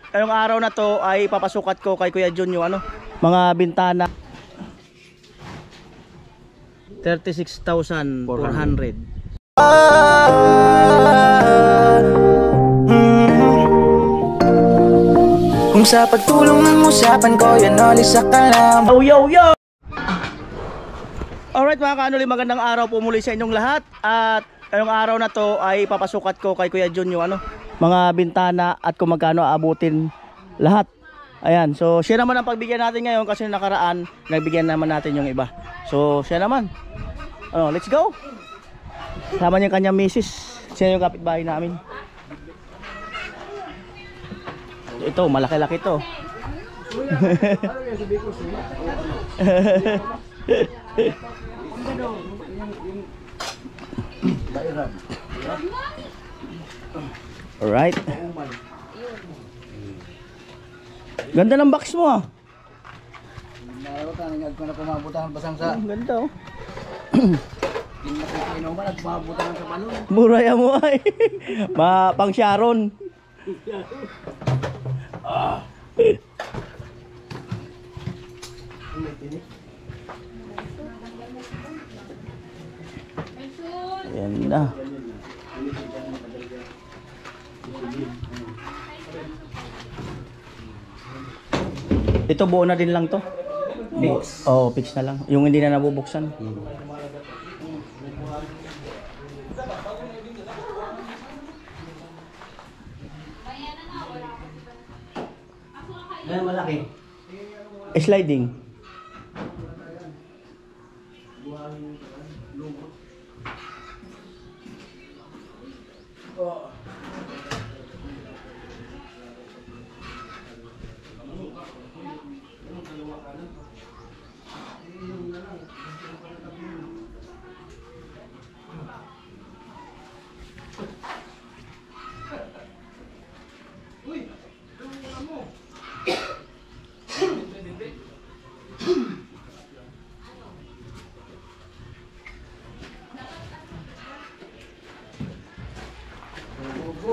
ngayong araw na to ay papasukat ko kay Kuya Jun yung mga bintana. 36,400. Kung sa pagtulong ng usapan ko, yan alis sa kalam. Yo! Alright mga kanuli, magandang araw po muli sa inyong lahat. At ngayong araw na to ay papasukat ko kay Kuya Jun yung mga bintana at kung magkano aabutin lahat. Ayan, so siya naman ang pagbigyan natin ngayon kasi nakaraan nagbigyan naman natin yung iba. So siya naman. Let's go. Sama niya kanyang misis. Siya yung kapitbahay namin. Ito, malaki-laki to. Alright. Ganda ng box mo ah. Ganda oh. Mura yan mo ay. Pang Sharon. Ayan na. Ito buo na din lang to. Fix. Oh, fix na lang. Yung hindi na nabubuksan. Ayan, malaki. Sliding.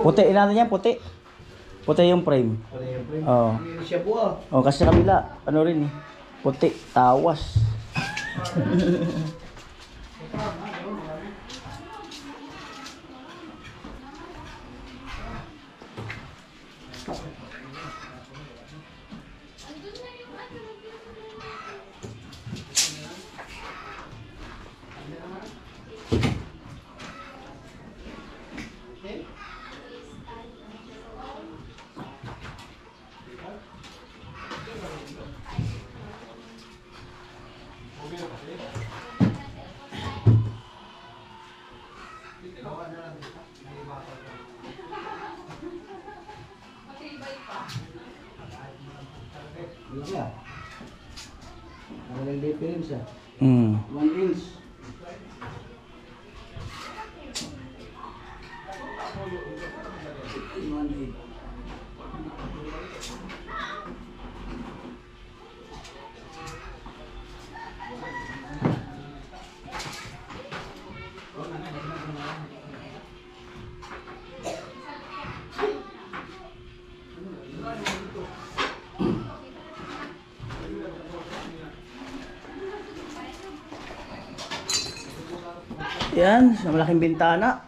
Puti natin yan, puti. Puti yung frame. Oo. Siya po ah. Oh, kasi sa kabila, ano rin eh. Puti, tawas. Yeah. Walang difference ah. 1 inch. Yan, sa malaking bintana.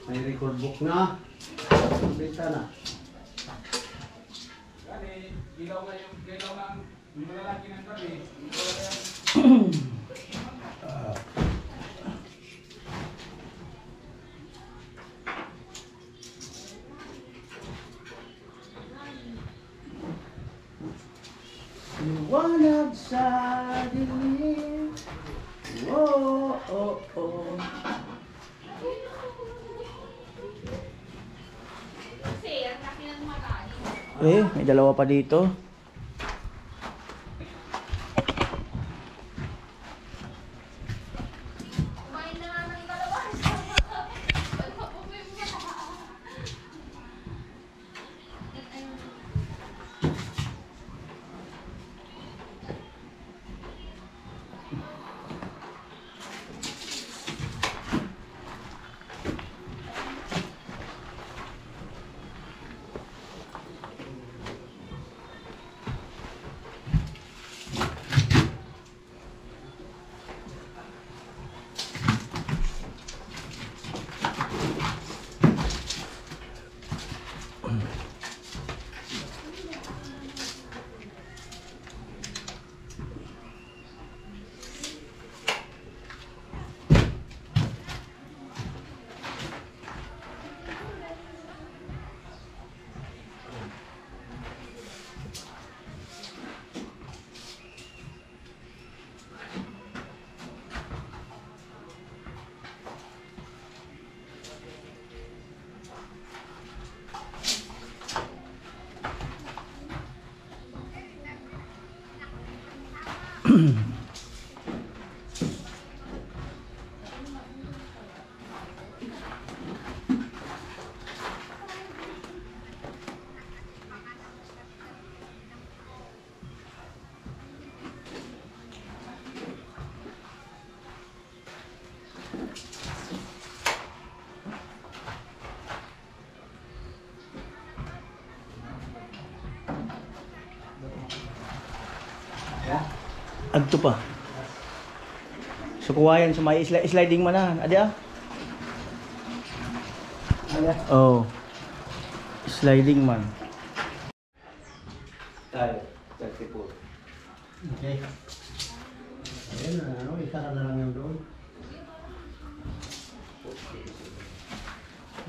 May record book na. Benta na. Ilaw na yung malalaki ng gabi. Liwanag sa dilim. Oh, oh, oh. May dalawa pa dito. Adto pa. So kuha yan sa may sliding manahan. Adi ah? Oh. Sliding man. Tayo, 34. Okay. Ayun na, ano, isa ka na lang yung doon.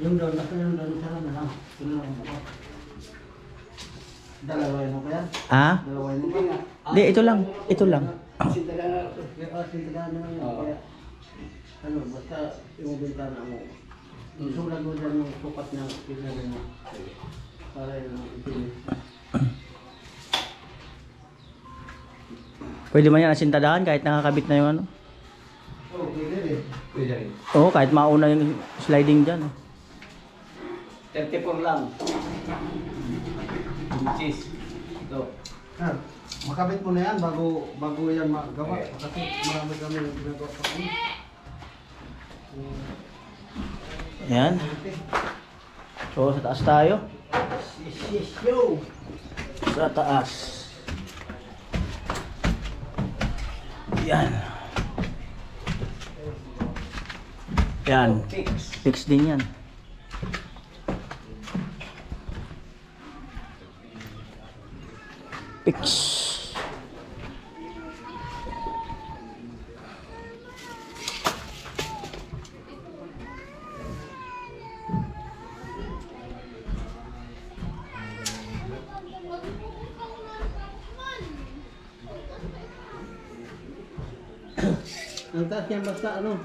Yung doon, nasa yung doon, isa ka na lang. Yun lang ako. Dalawa yun ko yan? Ah? Dalawa yun ko yan? Di, ito lang. Ito lang. Sintagaan na ako. Sintagaan na lang yun. Kaya, ano, basta yung bintana mo. Sulag mo dyan yung sukat na pinagin mo. Para yun ang ipinis. Pwede man yan asintadahan kahit nakakabit na yung ano. Oo, pwede rin. Pwede rin. Oo, kahit mauna yung sliding dyan. 34 lang. Cheese. Ito. Ah, makabit mo na yan bago yan magawa. Okay. Kasi marami kami yung ginagawa pa kami. Ayan. So, sa taas tayo. Yes, yo! Sa taas. Yan. Yan. Fix din yan. Fix. Ang taas niyan basta ano,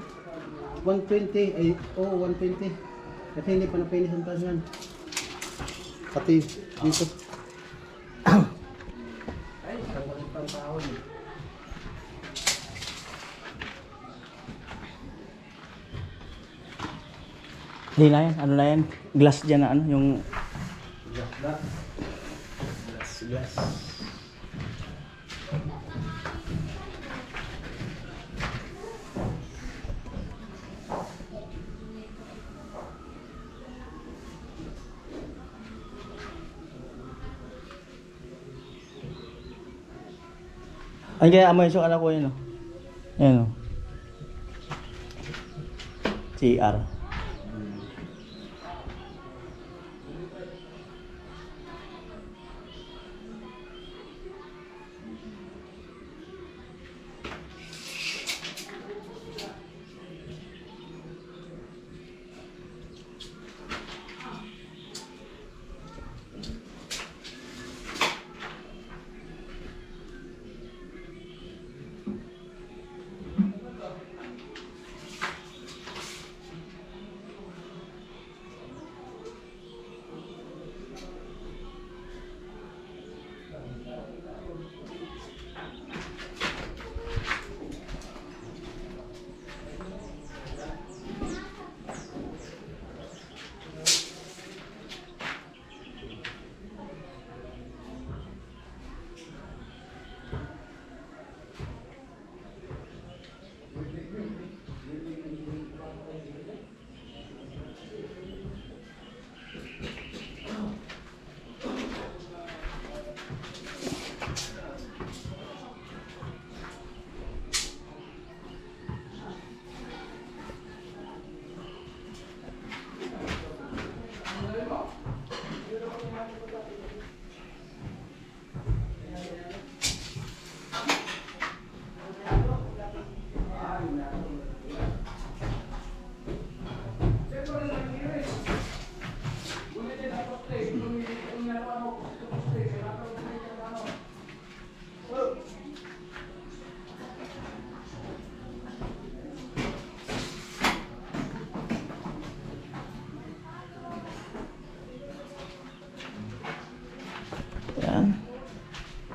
120, ay, 120. Kasi hindi pa napinis ang taas niyan. Pati dito. Ay, ang pang tao niya. Hindi na yan. Ano na yan? Glass dyan na ano. Yung... Glass. Ay, kaya amoy yung anak ko yun, oh. Ayan, oh. CR.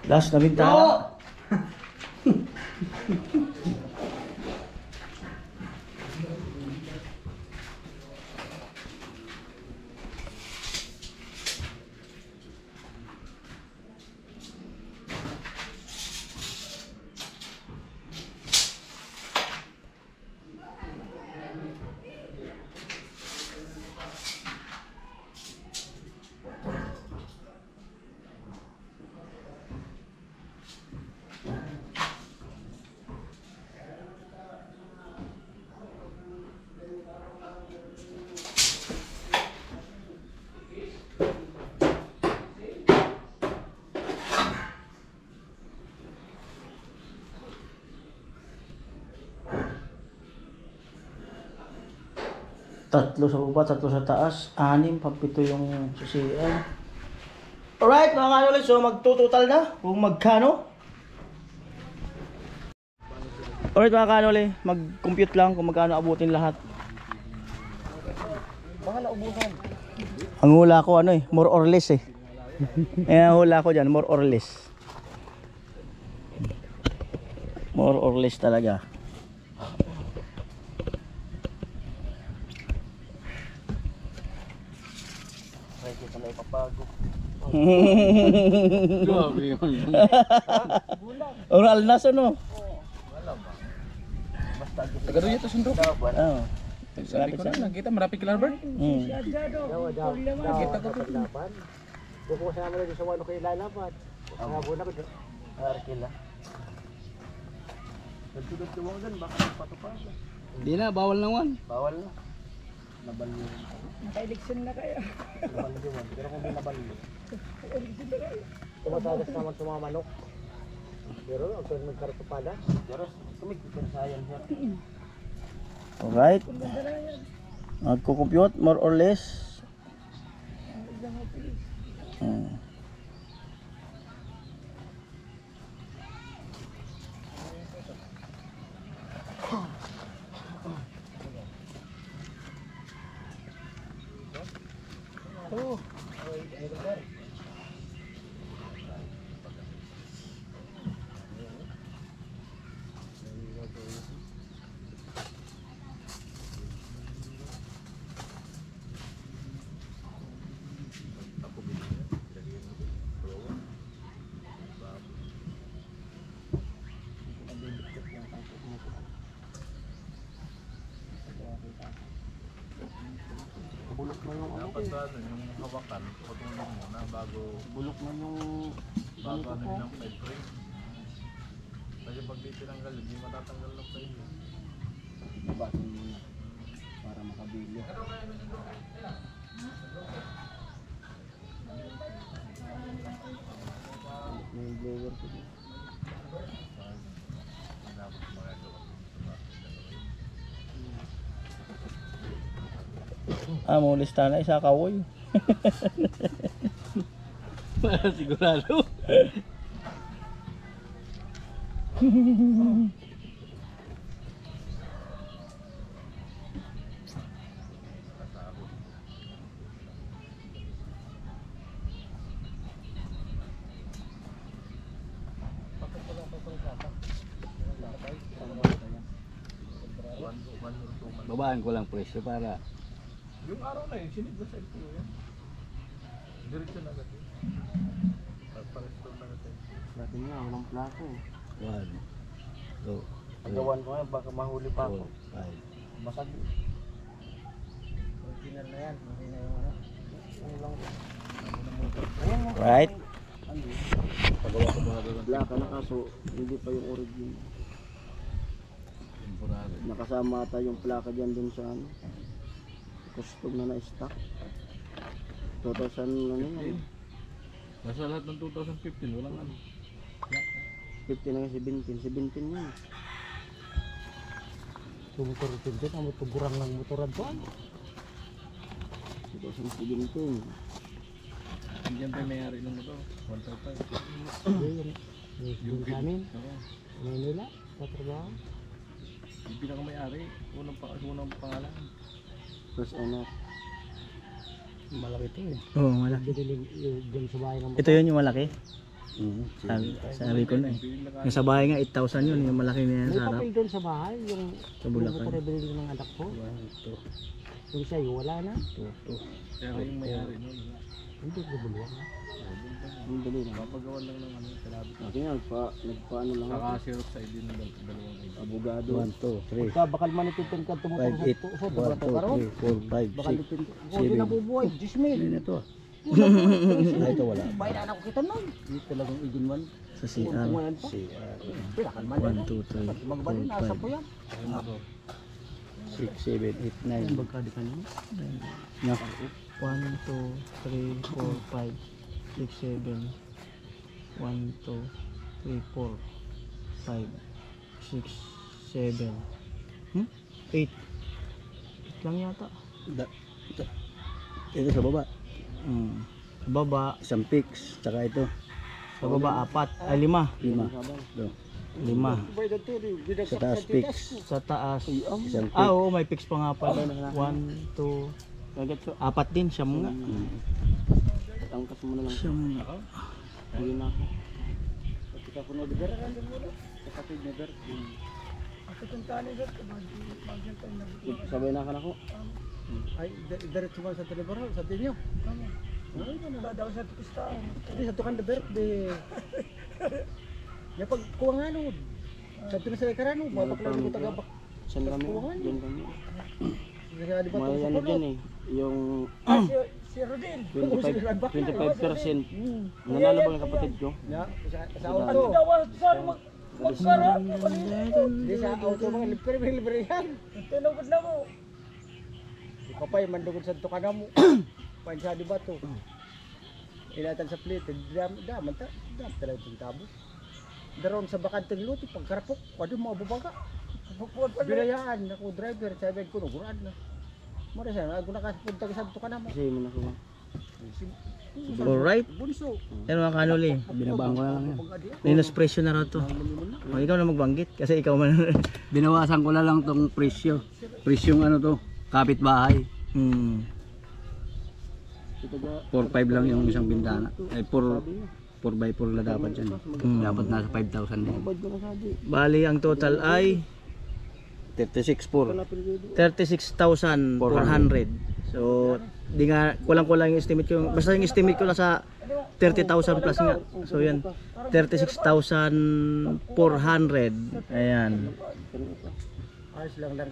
Last na bintana. Tatlo sa baba, tatlo sa taas, 6, 7 yung susian. Alright mga kanoli, so magtutotal na kung magkano. Alright mga kanoli, mag-compute lang kung magkano abutin lahat. Ang hula ko ano eh, more or less eh. Ayan ang hula ko dyan, more or less. More or less talaga. Grabe yun. Oral na so no? Taga doon ito sundo. Oo. Sabi ko na, nakita marapit kila Albert. Nakita ko ito. Kung ko sama na sa wano kayo lalapat. Habo na ko doon. Arkila. Nagtudot ko mo doon, baka magpatupas. Hindi na, bawal na one. Bawal na. Nabal yun. Naka-eleksyon na kayo. Nabal yun. Pero kung di nabal yun. Tumatagas naman sa mga manok. Pero kung magkaratupada. Pero kumikita na sayan siya. Alright. Magko-compute more or less. Bulok na yung ano. Dapat sa ano, yung hawakan, patulong muna bago Bulok na yung ano ng ped frame. Kasi pag di tinanggal, hindi matatanggal ng ped. babatin muna para makabili. May blower ko din. Mo lista na isa kawoy. Sigurado. Babaan ko lang presyo para Yung araw na yun, sinid na sa ito yan. Diretso na agad yun. Parestore na agad yun. Dati nga, walang plato eh. 1, 2, Pagawan ko nga, baka mahuli pa ako. 4, 5. Basag. Container na yan, hindi na yung ano. Ano lang. Ayan mo. Right? Pagawa ko mga doon. Plaka na kaso, hindi pa yung origin. Temporary. Nakasama ata yung plaka dyan dun sa ano. Custom na na-stock. 2,000 ano yun. Nasa lahat ng 2015, walang ano. 15 na nga 17. 17 yun. Motor 15, ang motor ng motoran to. 2017. Hindi pa may-ari ng motor. 1.5. Yung namin, Oo. Manila, patrabaho. Yung pinaka-may-ari, unang pangalan. Tapos ano, malaki ito eh. Oo, malaki. Binili dyan sa bahay ng Ito yun yung malaki. Sabi ko na eh. Yung sa bahay nga 8,000 yun, yung malaki na yan May sa harap. papel doon sa bahay, yung Sa Bulacan. motor building ng anak ko. Yung sa'yo, wala na. Kaya yung may-ari nun. Hindi ko buluan na. Yung dali na. Papagawan lang ng ano, salabi. Kasi nga, nagpaano lang ako. Naka-xerox sa ID ng dalawang ID. Abogado. 1, 2, 3, Pagka bakal manititin ka 5, tumutong 8, sa 1, tuwa karon. 2, 3, 4, 5, Bakal 6. nitin. Ako din nabubuhay, 10 mil. Hindi na to. Ito wala. Bayan na ako kita nun. Hindi talagang iginwan. Sa CR. Kumayan pa. Pinakan man 1, yan. 2, 3, Magbali, nasa po 4, yan. 6, 7, 8, 9. Magkadi ka niyo? No. 1, 2, 3, 4, 5, 6, 7. 1, 2, 3, 4, 5, 6, 7. 8. 8 lang yata. Ito sa baba. Sa baba, Isang fix. Tsaka ito. sa baba 4, ay 5. 5. Do. 5. Sa taas fix. Sa taas. Isang fix. Oo, may fix pa nga pala. 1, 2, 4 din, siyam nga. Tangkas mo na lang. Siyam nga. Hindi na ako. Pati ka puno, diber. Kapatid na ber. Ako itong tali doon, bagyan tayo na. Sabay na ka na ko. Ay, diretso man sa Telebaro, sa Dinyo. Wala daw sa tipistaan. Hindi, sa Tukan de Verde. Yung pagkuha nga no. Sa Tukan sa Karano, mapaklaro ko tagabak. Saan kami? Diyan kami. May ano dyan eh. Yung Si Rodin. 25% nanalo ba ang kapatid ko? Sa auto. Ano daw saan magsara? Hindi sa auto mga libre yan. Tinugod na mo. Kapay, mandugod sa Tukan mo. Pain sa diba to? Ilatan sa plate, daman talaga itong tabo. Daron sa bakanteng luti, pagkarapok, pwede mo abubaga. Bukod pa na. Binayaan ako driver, sabi ko, naguraan na. Mara siya, ako nakapunta sa Tukan mo. Kasi mo na ko. Alright. Bunso. Yan mga kanuli. Binabaan ko na lang yan. Minus presyo na raw to. O, ikaw na magbanggit kasi ikaw man. Binawasan ko na lang tong presyo. Presyong ano to, kapitbahay. 4-5 lang yung isang bintana. Ay 4x4 na dapat yan. Dapat nasa 5,000 din. Bali ang total ay 36.4. 36,400. So, di nga kulang-kulang yung estimate ko. Basta yung estimate ko lang sa 30,000 plus nga. So yan, 36,400. Ayan.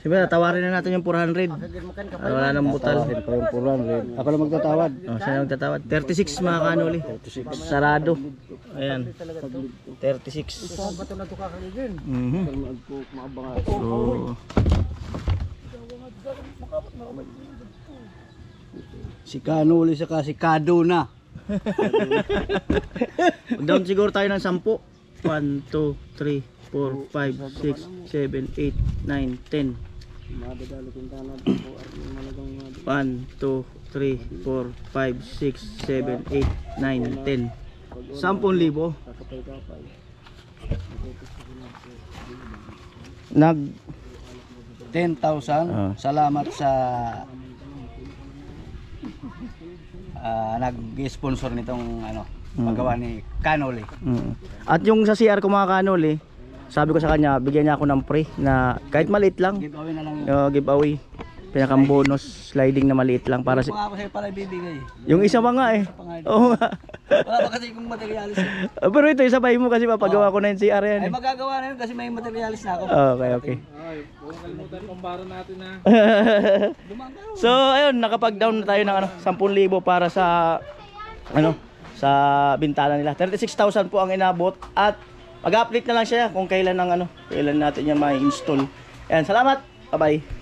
Siyempre, tawarin na natin yung 400. Para wala nang butal. Siyempre yung 400. Ako lang magtatawad. Oh, siya lang tatawad. 36 mga kanuli. Sarado. Ayan. 36. Mhm. So, Si Kanuli saka si Kaduna. down siguro tayo ng 10. 1, 2, 3, 4, 5, 6, 7, 8, 9, 10. 1, 2, 3, 4, 5, 6, 7, 8, 9, 10. 10,000. Nag 10,000. Salamat sa nag-sponsor nitong ano, paggawa ni Kanuli. At yung sa CR ko mga kanoli, sabi ko sa kanya, bigyan niya ako ng free na kahit maliit lang. Giveaway na lang yun. Giveaway. Pinakang bonus sliding na maliit lang para Kung ako sa'yo pala ibibigay. yung isa mga eh. Oo nga. Wala pa kasi kung materialis. Pero ito isabay mo kasi papagawa ko na yung CR yan. Ay magagawa na yun kasi may materialis na ako. Okay. Ay, huwag kalimutan yung pambara natin ha. So ayun, nakapag-down na tayo ng ano, 10,000 para sa ano, sa bintana nila. 36,000 po ang inabot at mag-update na lang siya kung kailan natin yan ma-install. Ayan, salamat. Bye-bye.